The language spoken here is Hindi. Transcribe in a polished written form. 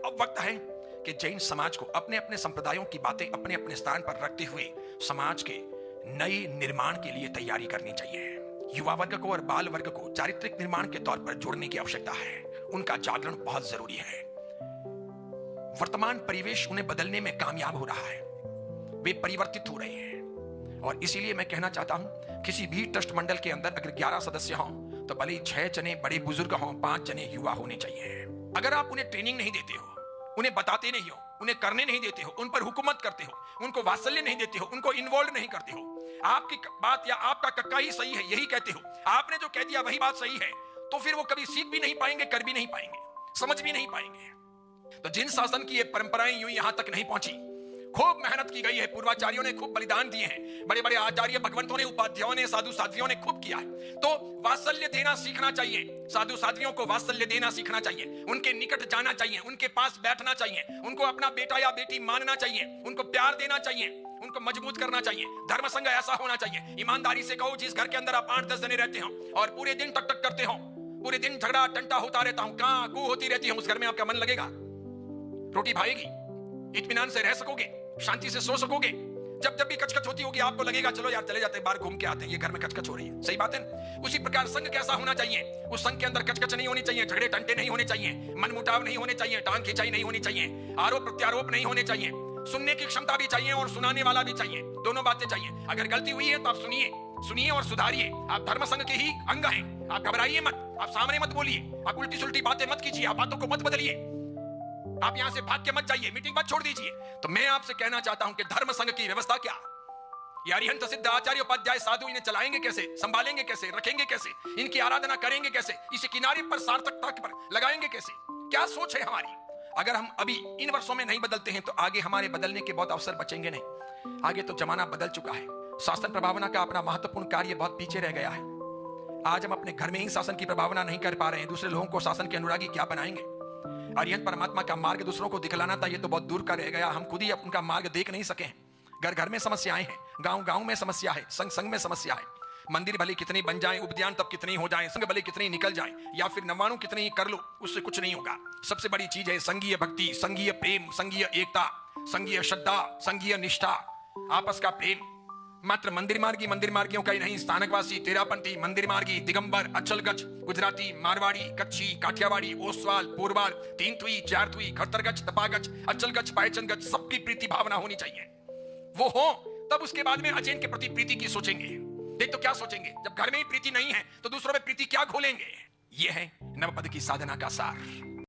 अब वक्त है कि जैन समाज को अपने अपने संप्रदायों की बातें अपने अपने स्थान पर रखते हुए समाज के नए निर्माण के लिए तैयारी करनी चाहिए। युवा वर्ग को और बाल वर्ग को चारित्रिक निर्माण के तौर पर जोड़ने की आवश्यकता है। उनका जागरण बहुत जरूरी है। वर्तमान परिवेश उन्हें बदलने में कामयाब हो रहा है, वे परिवर्तित हो रहे हैं। और इसीलिए मैं कहना चाहता हूं, किसी भी ट्रस्ट मंडल के अंदर अगर 11 सदस्य हों तो भले ही 6 जने बड़े बुजुर्ग हों, 5 जने युवा होने चाहिए। अगर आप उन्हें ट्रेनिंग नहीं देते हो, उन्हें बताते नहीं हो, उन्हें करने नहीं देते हो, उन पर हुकूमत करते हो, उनको वात्सल्य नहीं देते हो, उनको इन्वॉल्व नहीं करते हो, आपकी बात या आपका कक्का ही सही है यही कहते हो, आपने जो कह दिया वही बात सही है, तो फिर वो कभी सीख भी नहीं पाएंगे, कर भी नहीं पाएंगे, समझ भी नहीं पाएंगे। तो जिन शासन की ये परंपराएं यूं यहां तक नहीं पहुंची, खूब मेहनत की गई है, पूर्वाचार्यों ने खूब बलिदान दिए हैं, बड़े बड़े आचार्य भगवंतों ने, उपाध्यायों ने, साधु साध्वियों ने खूब किया है। तो वात्सल्य देना सीखना चाहिए, साधु साध्वियों को वात्सल्य देना सीखना चाहिए, उनके निकट जाना चाहिए, उनके पास बैठना चाहिए, उनको अपना बेटा या बेटी मानना चाहिए, उनको प्यार देना चाहिए, उनको मजबूत करना चाहिए। धर्म संघ ऐसा होना चाहिए। ईमानदारी से कहो, जिस घर के अंदर आप 8-10 जने रहते हो और पूरे दिन टक टक करते हो, पूरे दिन झगड़ा टंटा होता रहता हूं, कां कू होती रहती है, उस घर में आपका मन लगेगा? रोटी भाएगी? इत्मीनान से रह सकोगे? शांति से सो सकोगे? जब जब भी कचकच होती होगी आपको लगेगा चलो यार चले जाते हैं, बाहर घूम के आते हैं, ये घर में कचकच हो रही है। सही बात है। उसी प्रकार संघ कैसा होना चाहिए? उस संघ के अंदर कचकच नहीं होनी चाहिए, झगड़े टंटे नहीं होने चाहिए, मनमुटाव नहीं होने चाहिए, टांग खिंचाई नहीं होनी चाहिए, आरोप प्रत्यारोप नहीं होने चाहिए, सुनने की क्षमता भी चाहिए और सुनाने वाला भी चाहिए, दोनों बातें चाहिए। अगर गलती हुई है तो आप सुनिए और सुधारिए। आप धर्म संघ के ही अंग हैं, आप घबराइए मत, आप सामने मत बोलिए, आप उल्टी सुल्टी बातें मत कीजिए, आप बातों को मत बदलिए, आप यहां से भाग के मत जाइए, मीटिंग मत छोड़ दीजिए। तो मैं आपसे कहना चाहता हूं कि धर्म संघ की व्यवस्था क्या, ये अरिहंत सिद्ध आचार्य उपाध्याय साधु इन्हें चलाएंगे कैसे, संभालेंगे कैसे, रखेंगे कैसे, इनकी आराधना करेंगे कैसे, इसे किनारे पर सार्थकता पर लगाएंगे कैसे, क्या सोच है हमारी? अगर हम अभी इन वर्षों में नहीं बदलते हैं तो आगे हमारे बदलने के बहुत अवसर बचेंगे नहीं। आगे तो जमाना बदल चुका है। शासन प्रभावना का अपना महत्वपूर्ण कार्य बहुत पीछे रह गया है। आज हम अपने घर में ही शासन की प्रभावना नहीं कर पा रहे हैं, दूसरे लोगों को शासन के अनुरागी क्या बनाएंगे? अरिहंत परमात्मा का मार्ग दूसरों को दिखलाना था, ये तो बहुत दूर का रह गया। हम खुद ही उनका मार्ग देख नहीं सके हैं। घर घर में समस्याएं हैं, गांव गांव में समस्या है, संघ संघ में समस्या है। मंदिर भले कितनी बन जाए, उद्यान तब कितनी हो जाए, संघ भले कितनी निकल जाए, या फिर नवाणु कितनी ही कर लो, उससे कुछ नहीं होगा। सबसे बड़ी चीज है संघीय भक्ति, संघीय प्रेम, संघीय एकता, संघीय श्रद्धा, संघीय निष्ठा, आपस का प्रेम। मात्र मंदिर मार्गियों का ही नहीं, स्थानकवासी, तेरापंथी, मंदिर मार्गी, दिगंबर, अचलगच, गुजराती, मारवाड़ी, कच्छी, काठियावाड़ी, ओसवाल, पोरवाल, तीनथुई, चारथुई, खड़तरगच, तपागच, अचलगच, पायचनगच, सबकी प्रीति भावना होनी चाहिए। वो हो तब उसके बाद में अजैन के प्रति प्रीति की सोचेंगे। देख तो क्या सोचेंगे, जब घर में ही प्रीति नहीं है तो दूसरों में प्रीति क्या घोलेंगे? यह है नवपद की साधना का सार।